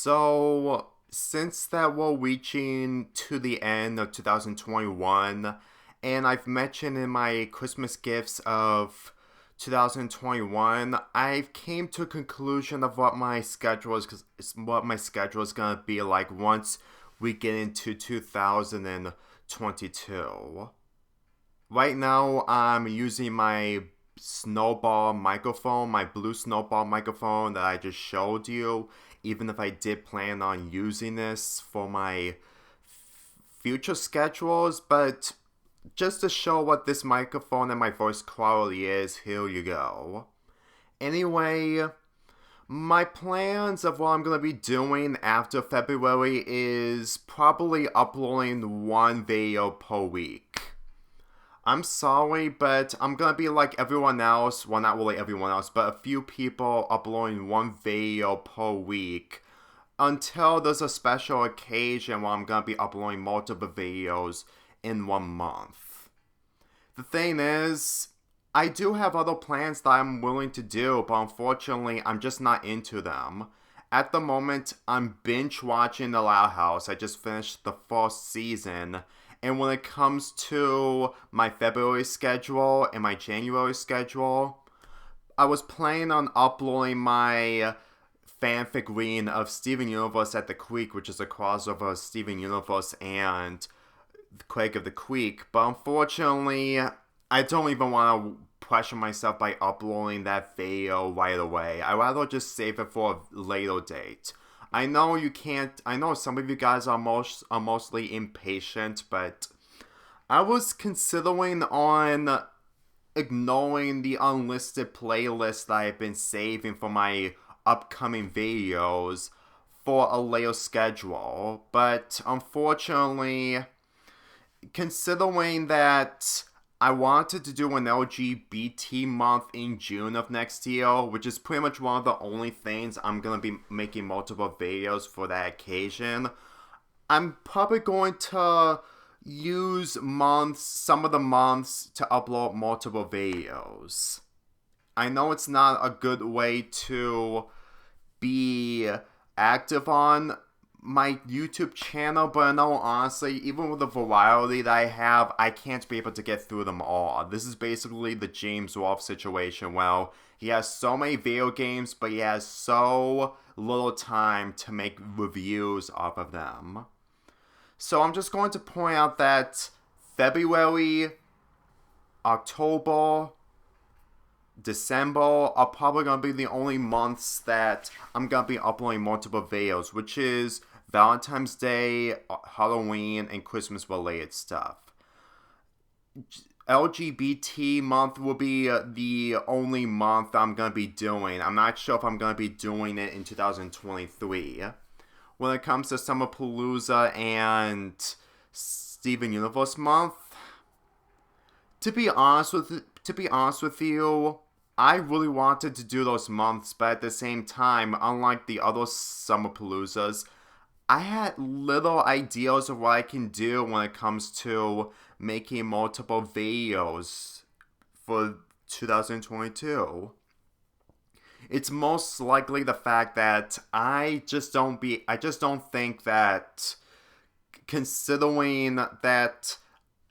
So, since that we're reaching to the end of 2021, and I've mentioned in my Christmas gifts of 2021, I've came to a conclusion of what my schedule is, cause it's what my schedule is gonna be like once we get into 2022. Right now, I'm using my snowball microphone, my blue snowball microphone that I just showed you, even if I did plan on using this for my future schedules, but just to show what this microphone and my voice quality is, here you go. Anyway, my plans of what I'm going to be doing after February is probably uploading one video per week. I'm sorry, but I'm gonna be like everyone else. Well, not really everyone else, but a few people uploading one video per week until there's a special occasion where I'm gonna be uploading multiple videos in 1 month. The thing is, I do have other plans that I'm willing to do, but unfortunately, I'm just not into them. At the moment, I'm binge watching The Loud House. I just finished the first season. And when it comes to my February schedule and my January schedule, I was planning on uploading my fanfic reading of Steven Universe at the Creek, which is a crossover of Steven Universe and Quake of the Creek. But unfortunately, I don't even want to pressure myself by uploading that video right away. I'd rather just save it for a later date. I know you can't. I know some of you guys are mostly impatient, but I was considering on ignoring the unlisted playlist that I've been saving for my upcoming videos for a later schedule. But unfortunately, considering that I wanted to do an LGBT month in June of next year, which is pretty much one of the only things I'm going to be making multiple videos for that occasion. I'm probably going to use some of the months to upload multiple videos. I know it's not a good way to be active on my YouTube channel, but no, honestly, even with the variety that I have, I can't be able to get through them all. This is basically the James Wolf situation. Well, he has so many video games, but he has so little time to make reviews off of them. So I'm just going to point out that February, October, December are probably going to be the only months that I'm going to be uploading multiple videos, which is Valentine's Day, Halloween, and Christmas related stuff. LGBT month will be the only month I'm going to be doing. I'm not sure if I'm going to be doing it in 2023. When it comes to Summerpalooza and Steven Universe month, to be honest with you, I really wanted to do those months, but at the same time, unlike the other Summerpaloozas, I had little ideas of what I can do when it comes to making multiple videos for 2022. It's most likely the fact that I just don't think that, considering that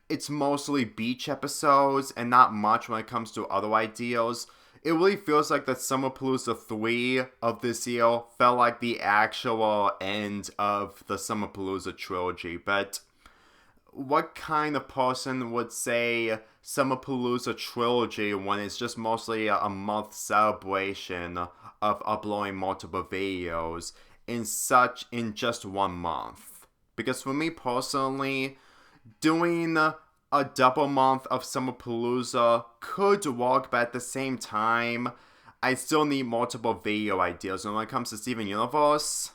it's mostly beach episodes and not much when it comes to other ideas, it really feels like that Summerpalooza 3 of this year felt like the actual end of the Summerpalooza trilogy. But what kind of person would say Summerpalooza trilogy when it's just mostly a month celebration of uploading multiple videos in just 1 month? Because for me personally, doing a double month of Summerpalooza could work, but at the same time, I still need multiple video ideas. And when it comes to Steven Universe,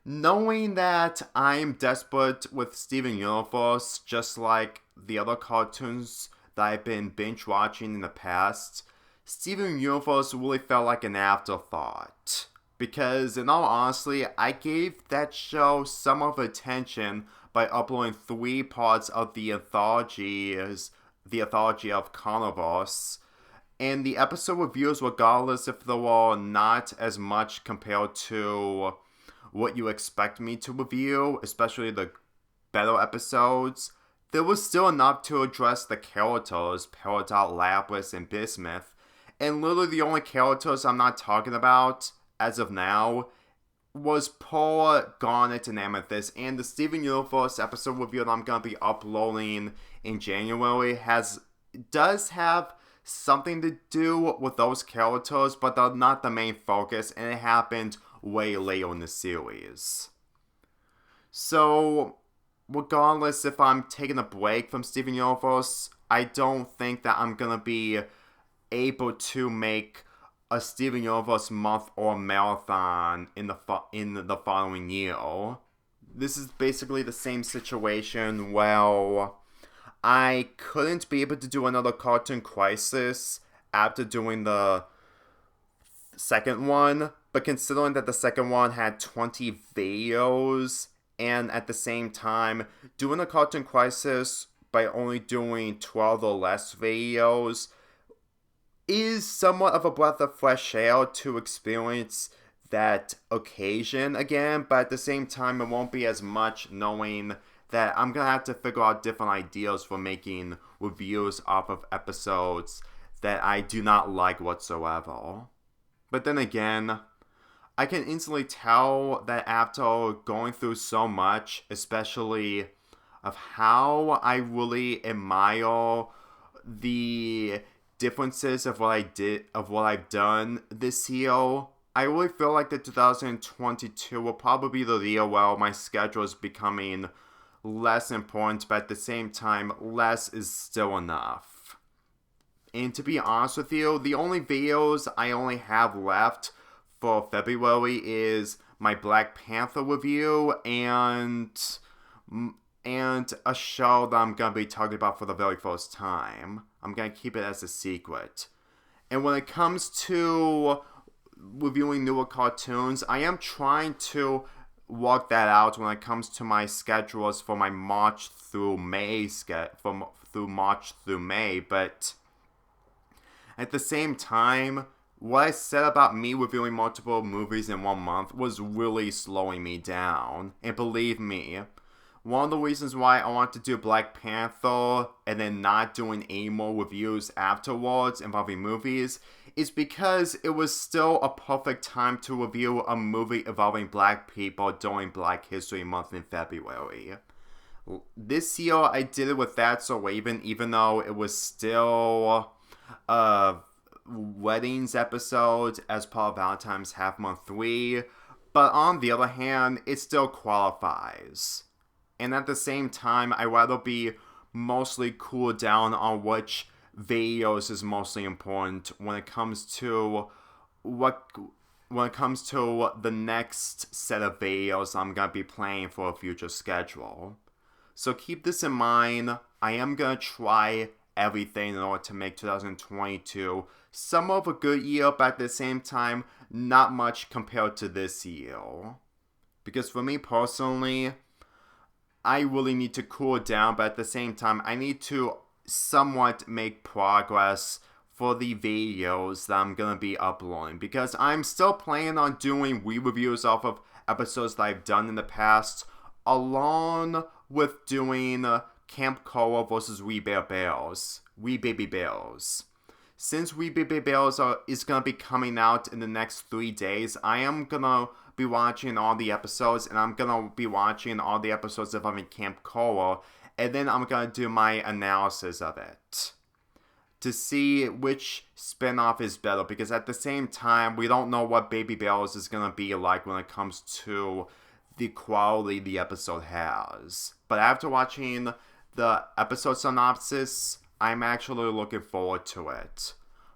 knowing that I'm desperate with Steven Universe, just like the other cartoons that I've been binge watching in the past, Steven Universe really felt like an afterthought. Because, in all honesty, I gave that show some of attention by uploading 3 parts of the anthology of Carniverse, and the episode reviews, regardless if they were not as much compared to what you expect me to review, especially the better episodes, there was still enough to address the characters, Peridot, Lapras, and Bismuth, and literally the only characters I'm not talking about, as of now, was Pearl, Garnet, and Amethyst, and the Steven Universe episode review that I'm going to be uploading in January does have something to do with those characters, but they're not the main focus, and it happened way later in the series. So, regardless if I'm taking a break from Steven Universe, I don't think that I'm gonna be able to make a Steven Universe month or marathon in the following year. This is basically the same situation where I couldn't be able to do another Cartoon Crisis after doing the second one, but considering that the second one had 20 videos, and at the same time, doing a Cartoon Crisis by only doing 12 or less videos is somewhat of a breath of fresh air to experience that occasion again, but at the same time, it won't be as much knowing that I'm going to have to figure out different ideas for making reviews off of episodes that I do not like whatsoever. But then again, I can instantly tell that after going through so much, especially of how I really admire the differences of what I've done this year, I really feel like that 2022 will probably be the year where my schedule is becoming less important, but at the same time, less is still enough. And to be honest with you, the only videos I only have left for February is my Black Panther review and a show that I'm going to be talking about for the very first time. I'm going to keep it as a secret. And when it comes to reviewing newer cartoons, I am trying to work that out when it comes to my schedules for my March through May but at the same time, what I said about me reviewing multiple movies in 1 month was really slowing me down. And believe me, one of the reasons why I want to do Black Panther and then not doing any more reviews afterwards involving movies is because it was still a perfect time to review a movie involving black people during Black History Month in February. This year I did it with That's So Raven, even though it was still weddings episode as part of Valentine's Half Month 3, but on the other hand, it still qualifies. And at the same time, I'd rather be mostly cooled down on which videos is mostly important when it comes to the next set of videos I'm going to be planning for a future schedule. So keep this in mind. I am going to try everything in order to make 2022 somewhat of a good year, but at the same time, not much compared to this year. Because for me personally, I really need to cool down, but at the same time, I need to somewhat make progress for the videos that I'm going to be uploading. Because I'm still planning on doing re-reviews off of episodes that I've done in the past, along with doing Camp Koa versus We Baby Bears. Since We Baby Bears is going to be coming out in the next 3 days, I am going to be watching all the episodes, and I'm going to be watching all the episodes if I'm in Camp Koa, and then I'm going to do my analysis of it to see which spinoff is better, because at the same time, we don't know what Baby Bears is going to be like when it comes to the quality the episode has. But after watching the episode synopsis, I'm actually looking forward to it,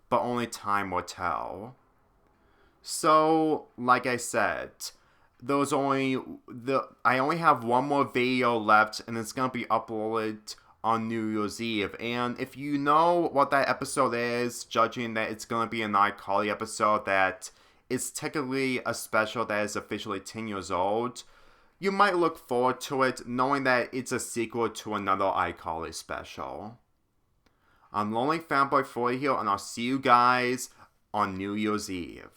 but only time will tell. So, like I said, I only have one more video left, and it's gonna be uploaded on New Year's Eve. And if you know what that episode is, judging that it's gonna be an iCarly episode that is technically a special that is officially 10 years old, you might look forward to it, knowing that it's a sequel to another iCarly special. I'm Lonely Fanboy 40 here, and I'll see you guys on New Year's Eve.